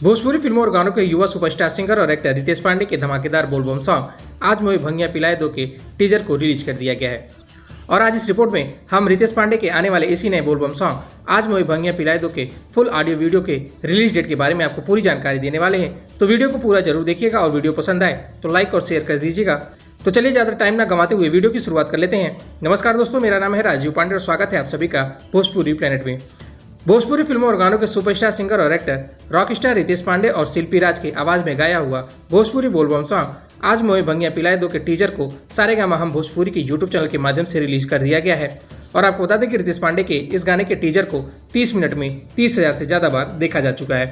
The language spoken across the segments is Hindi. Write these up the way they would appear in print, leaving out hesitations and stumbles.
भोजपुरी फिल्मों और गानों के युवा सुपरस्टार सिंगर और एक्टर रितेश पांडे के धमाकेदार बोलबम सॉन्ग आज मोए भंगिया पिलाए दो के टीजर को रिलीज कर दिया गया है। और आज इस रिपोर्ट में हम रितेश पांडे के आने वाले इसी नए बोलबम सॉन्ग आज मोए भंगिया पिलाए दो के फुल ऑडियो वीडियो के रिलीज डेट के बारे में आपको पूरी जानकारी देने वाले हैं। तो वीडियो को पूरा जरूर देखिएगा और वीडियो पसंद आए तो लाइक और शेयर कर दीजिएगा। तो चलिए ज़्यादा टाइम ना गंवाते हुए वीडियो की शुरुआत कर लेते हैं। नमस्कार दोस्तों, मेरा नाम है राजीव पांडे और स्वागत है आप सभी का भोजपुरी प्लेनेट में। भोजपुरी फिल्मों और गानों के सुपरस्टार सिंगर और actor rock star Ritesh Pandey और शिल्पी राज की आवाज में गाया हुआ भोजपुरी बोलबम सॉन्ग आज मोए भंगिया पिलाए दो के टीजर को सारेगामा हम भोजपुरी के यूट्यूब चैनल के माध्यम से रिलीज कर दिया गया है। और आपको बता दें कि रितेश पांडे के इस गाने के टीजर को 30 मिनट में 30,000 से ज्यादा बार देखा जा चुका है।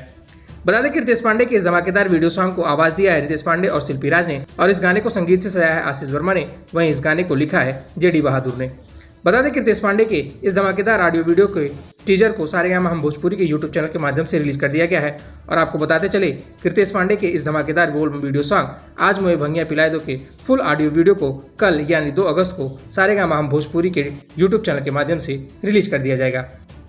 बता दें कि रितेश पांडे के इस धमाकेदार वीडियो सॉन्ग को आवाज दिया है रितेश पांडे और शिल्पी राज ने और इस गाने को संगीत से सजाया है आशीष वर्मा ने, वहीं इस गाने को लिखा है जेडी बहादुर ने। बता दें कि रितेश पांडे के इस धमाकेदार ऑडियो वीडियो के टीजर को सारेगामा हम भोजपुरी के यूट्यूब चैनल के माध्यम से रिलीज कर दिया गया है। और आपको बताते चले कि रितेश पांडे के इस धमाकेदार बोलबम वीडियो सॉन्ग आज मोए भंगिया पिलाए दो के फुल ऑडियो वीडियो को कल यानी 2 अगस्त को सारेगामा हम भोजपुरी के यूट्यूब चैनल के माध्यम से रिलीज कर दिया जाएगा।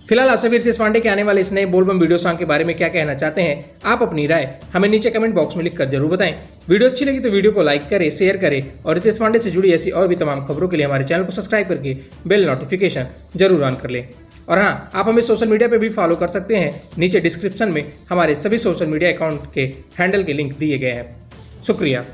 फिलहाल आप सभी रितेश पांडे के आने वाले इस नए बोलबम वीडियो सॉन्ग के बारे में क्या कहना चाहते हैं, आप अपनी राय हमें नीचे कमेंट बॉक्स में लिखकर जरूर बताएं। वीडियो अच्छी लगी तो वीडियो को लाइक करें, शेयर करें और रितेश पांडे से जुड़ी ऐसी और भी तमाम खबरों के लिए हमारे चैनल को सब्सक्राइब करके बेल नोटिफिकेशन जरूर ऑन कर लें। और हाँ, आप हमें सोशल मीडिया पर भी फॉलो कर सकते हैं। नीचे डिस्क्रिप्शन में हमारे सभी सोशल मीडिया अकाउंट के हैंडल के लिंक दिए गए हैं। शुक्रिया।